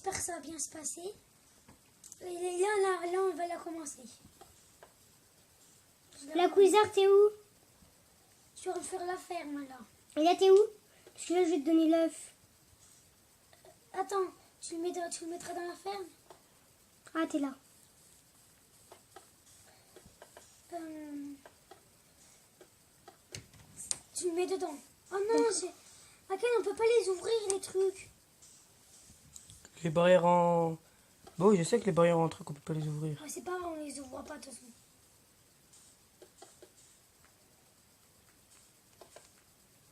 j'espère que ça va bien se passer. Et là, on va la commencer. La cuisard, t'es où? Je vais refaire la ferme là. Et là, t'es où? Parce que là, je vais te donner l'œuf. Attends, tu le mettras dans la ferme? Ah, t'es là. Tu le mets dedans. Oh non, à quel on peut pas les ouvrir les trucs. Les barrières en... Bon, je sais que les barrières en truc, on peut pas les ouvrir. Ouais, c'est pas grave, on les ouvre pas de toute façon.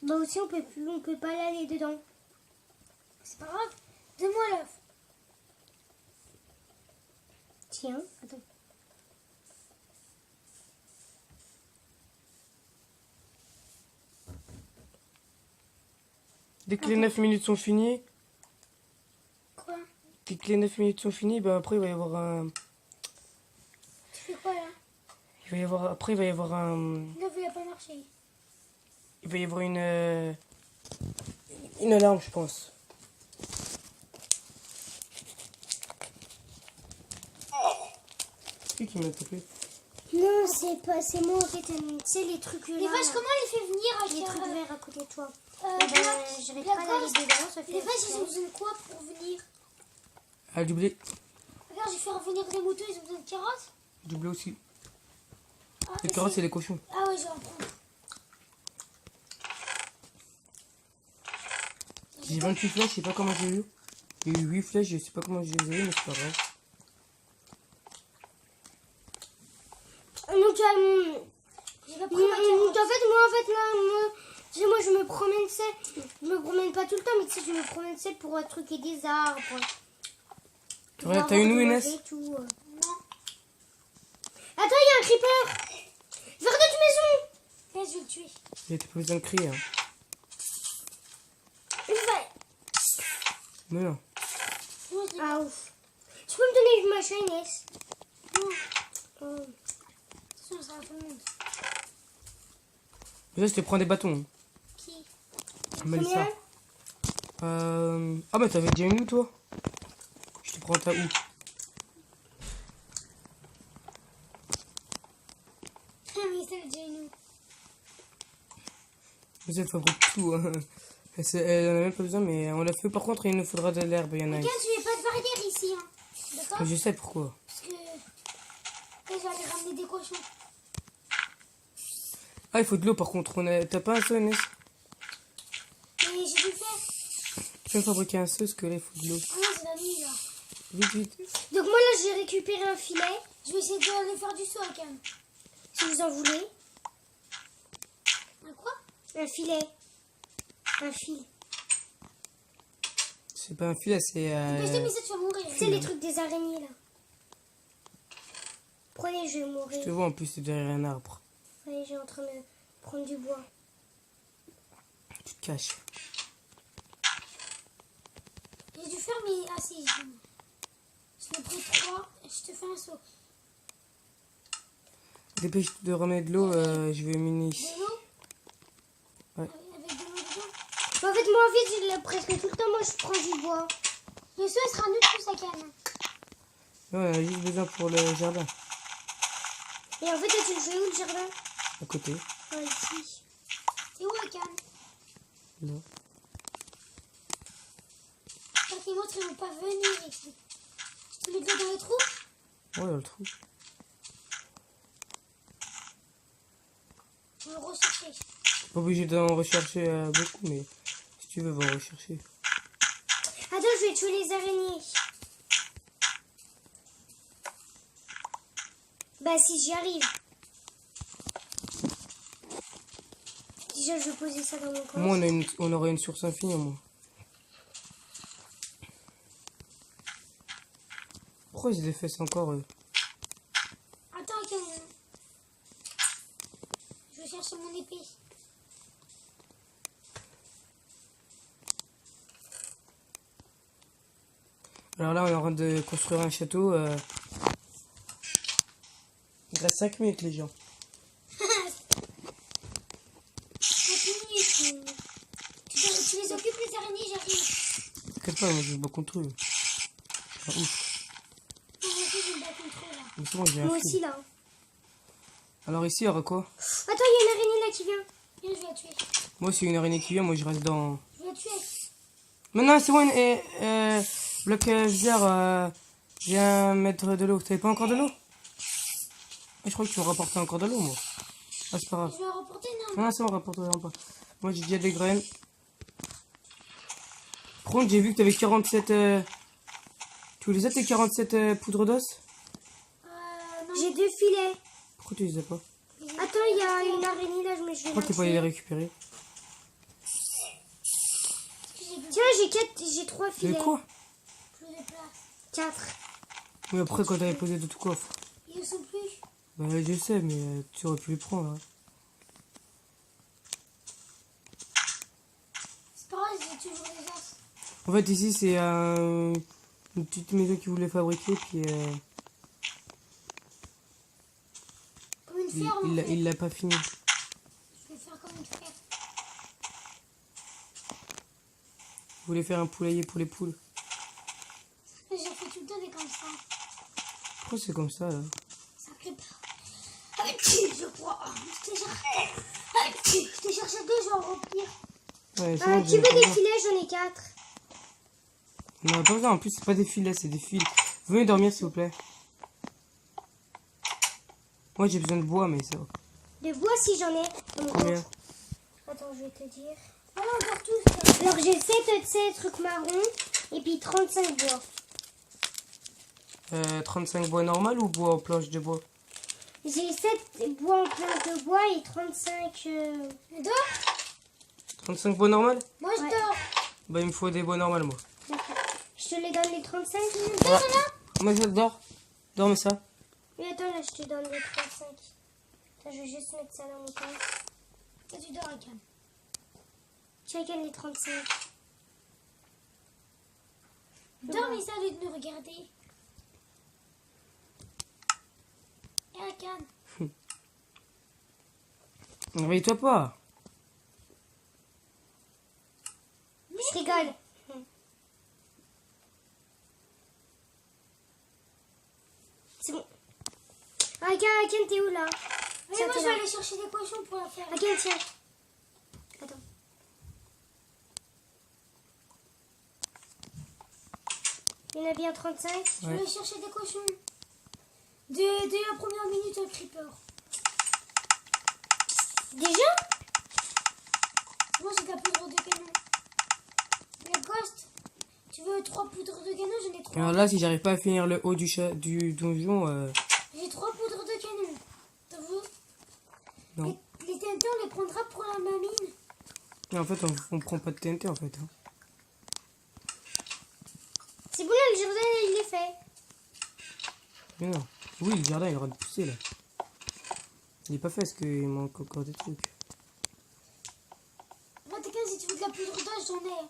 Bah aussi, on peut pas aller dedans. C'est pas grave. Donne-moi l'œuf. Tiens, attends. Dès que les 9 minutes sont finies, Quoi? dès que les 9 minutes sont finies, ben après il va y avoir un... Tu fais quoi là? Après il va y avoir un... L'œuf il a pas marché. Il va y avoir une alarme, je pense. C'est qui m'a tapé? Non, c'est moi en fait. Tu sais, les trucs là. Les vaches, comment on les fait venir Les à trucs verts à côté de toi. J'arrive la pas d'aller gosse, dedans, ça fait. les vaches, ils ont besoin de quoi pour venir? Ah, du blé. Regarde, j'ai fait revenir des moutons, ils ont besoin de carottes. Du blé aussi. Ah, Les carottes, c'est les cochons. Ah ouais, je vais en prendre. J'ai 28 flèches, je sais pas comment j'ai eu. J'ai eu 8 flèches, je sais pas comment je les ai eu, mais c'est pas grave. Donc, J'ai pas pris ma carotte. tu sais, moi je me promène, tu sais, je me promène pas tout le temps, mais tu sais, je me promène, tu sais, pour truquer des arbres. Ouais, t'as une où, Inès? Non. Non. Attends, il y a un creeper. Vers notre maison. Là, je vais le tuer. Il a pas besoin de crier, hein. Une vache. Mais non. Non, je l'ai Ah ouf. Tu peux me donner une machin, Inès? Non. Oh. Attention, ça va tout le monde. Déjà, je te prends des bâtons. Hein. Qui? Mélissa. Ah, mais t'avais déjà une où, toi? Je te prends ta où? Ah, mais ça veut dire nous. Mais elle fabrique tout. Hein. Elle en a même pas besoin, mais on l'a fait. Par contre, il nous faudra de l'herbe. Il y en a. Regarde, tu n'as pas de barrière ici. Hein. D'accord? Je sais pourquoi. Parce que là, j'allais ramener des cochons. Ah, il faut de l'eau par contre. T'as pas un seau, Inès? Mais j'ai dû le faire. Tu peux me fabriquer un seau, parce que là, il faut de l'eau. Ah non, c'est la nuit là. Vite, vite. Donc moi là, j'ai récupéré un filet. Je vais essayer de faire du saut quand même. Si vous en voulez. Un quoi? Un filet. Un fil. C'est pas un filet, c'est. Mais mais ça, tu vas mourir. Tu sais, les trucs des araignées là. Prenez, je vais Je mourir. te vois en plus, c'est derrière un arbre. Allez, j'ai en train de prendre du bois. Tu te caches. J'ai dû faire mes. Ah si, je me pris 3 et je te fais un saut. Dépêche de remettre de l'eau, je vais miner. De l'eau? Ouais. Avec de l'eau dedans? En fait, moi, en fait, presque tout le temps, moi, je prends du bois. Le saut, il sera nul tout ça quand même. Non, on a juste besoin pour le jardin. Et en fait, toi, tu le fais où, le jardin? À côté. Ah, ici. C'est où la canne? Là. Parce que les autres, ils vont pas venir ici. Tu mets de l'eau dans les trous? Ouais, dans le trou. Je vais le rechercher. Pas obligé d'en rechercher beaucoup, mais si tu veux, va en rechercher. Attends, je vais tuer les araignées. Bah, si j'y arrive. Déjà, je vais poser ça dans mon coin. Moi, on aurait une source infinie, moi. Pourquoi ils les fait encore, eux? Attends, je vais chercher mon épée. Alors là, on est en train de construire un château. Il reste 5 minutes, les gens. 5 minutes. Tu les occupes, les araignées, j'arrive. T'inquiète pas, moi je me bats contre eux. ouf. Non, mais je me bats contre eux, là. Mais c'est bon, j'ai un Moi fil. aussi là. Alors ici, il y aura quoi? Attends, il y a une araignée là qui vient. Viens, je vais la tuer. Moi, c'est une araignée qui vient, moi je reste dans... Je vais la tuer. Maintenant, c'est bon, bloc bizarre, viens mettre de l'eau. T'avais pas encore de l'eau? Je crois que tu me rapportais encore de l'eau, moi. Ah, c'est pas grave. Je vais la reporter, non. Non, c'est bon, rapporte-en pas. Moi, j'ai déjà des graines. Par contre, j'ai vu que t'avais 47... Tu les as tes 47 poudres d'os? Non. J'ai 2 filets. Pourquoi tu les as pas? Attends, il y a une araignée là, mais je vais Pourquoi la t'es pas allé les tuer. récupérer? Tiens, j'ai 3 Mais filets. quoi? Plus de place. 4. Mais après, quand t'avais posé de tout coffre. Ils ne sont plus. Bah, je sais, mais tu aurais pu les prendre. Hein. C'est pas grave, j'ai toujours des os. En fait, ici, c'est une petite maison qu'ils voulaient fabriquer, puis Comme une ferme, en fait. il l'a pas fini. Je vais faire comme une ferme. Il voulait faire un poulailler pour les poules. Mais j'ai fait tout le temps des comme ça. Pourquoi c'est comme ça, là? Ça crée pas. Je crois. Je t'ai cherché deux, je vais en remplir. Ouais, c'est bon, Tu j'ai veux pas des besoin. filets? J'en ai 4. Non, pas besoin. En plus, c'est pas des filets, c'est des fils. Venez dormir, s'il vous plaît. Moi, j'ai besoin de bois, mais ça va. De bois si j'en ai. Donc, Combien? attends, je vais te dire. Ah non, encore tous. Alors j'ai 7 de ces trucs marrons et puis 35 bois. 35 bois normal ou bois en planche de bois? J'ai 7 bois en planche de bois et 35... Je dors. 35 bois normal? Moi, je Ouais. dors. Bah, il me faut des bois normaux, moi. D'accord. Je te les donne les 35. Voilà. Moi, je dors. Dormez ça. Mais attends, là, je te donne les 35. Attends, je vais juste mettre ça dans mon coin. Toi, tu dors, Akan. Tiens, Ken, les 35. Dors, mais ça, au lieu de me regarder. Et Akan. Réveille-toi pas. Je rigole. C'est bon. Ah, Ken, t'es où là? Mais Tiens, moi, t'es je vais là. aller chercher des cochons pour la faire. Ah, Ken, tiens. Attends. Il y en a bien 35. Je vais aller chercher des cochons. Dès la première minute, un creeper. Déjà? Moi, j'ai de la poudre de canon. La ghost, tu veux 3 poudres de canon? J'en ai 3. Alors là, si j'arrive pas à finir le haut du donjon, J'ai 3 poudres de canon. T'as vu? non. Les TNT, on les prendra pour la mamine. Mais en fait, on prend pas de TNT, en fait. Hein. C'est bon, là, le jardin, il est fait. Mais non. Oui, le jardin, il aura de pousser, là. Il est pas fait, parce qu'il manque encore des trucs. Moi, t'es si tu veux de la poudre d'os, j'en ai.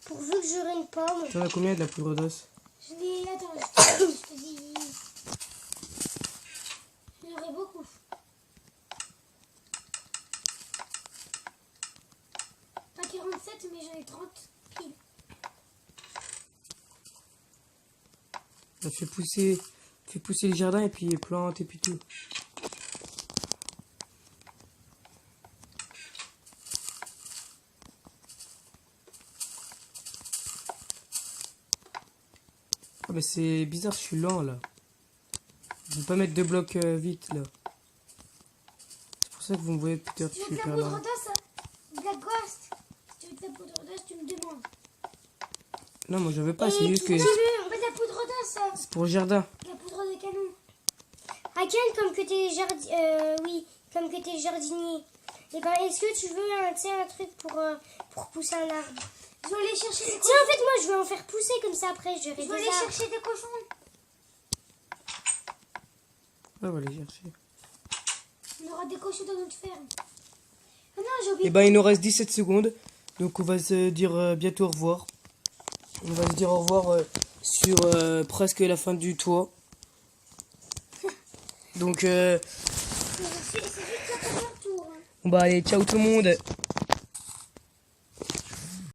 Pourvu que j'aurai une pomme. T'en as combien de la poudre d'os? Je l'ai. Attends, je te dis. J'en aurais beaucoup. Pas 47, mais j'en ai 30 pile. Bah, fais pousser le jardin et puis plante et puis tout. Ah bah c'est bizarre, je suis lent là. Je vais pas mettre 2 blocs vite là. C'est pour ça que vous me voyez peut-être Tu je veux suis de la hyper poudre lent. d'os? De la ghost? Si tu veux de la poudre d'os, tu me demandes. Non, moi je veux pas, Et c'est juste que tu veux On veut de la poudre d'os, c'est pour le jardin. de la poudre de canon. Aken, comme que t'es jardinier. Et ben, est-ce que tu veux tu sais, un truc pour pousser un arbre? Je vais aller chercher des Tiens, cochons. en fait, moi, je vais en faire pousser comme ça après. J'aurai Je des vais aller arbres. chercher des cochons. Ouais, on va aller chercher. On aura des cochons dans notre ferme. Ah non, j'ai oublié. Et ben il nous reste 17 secondes. Donc on va se dire bientôt au revoir. On va se dire au revoir sur presque la fin du toit. Donc C'est juste la première tour. Hein. on va aller, ciao tout le monde.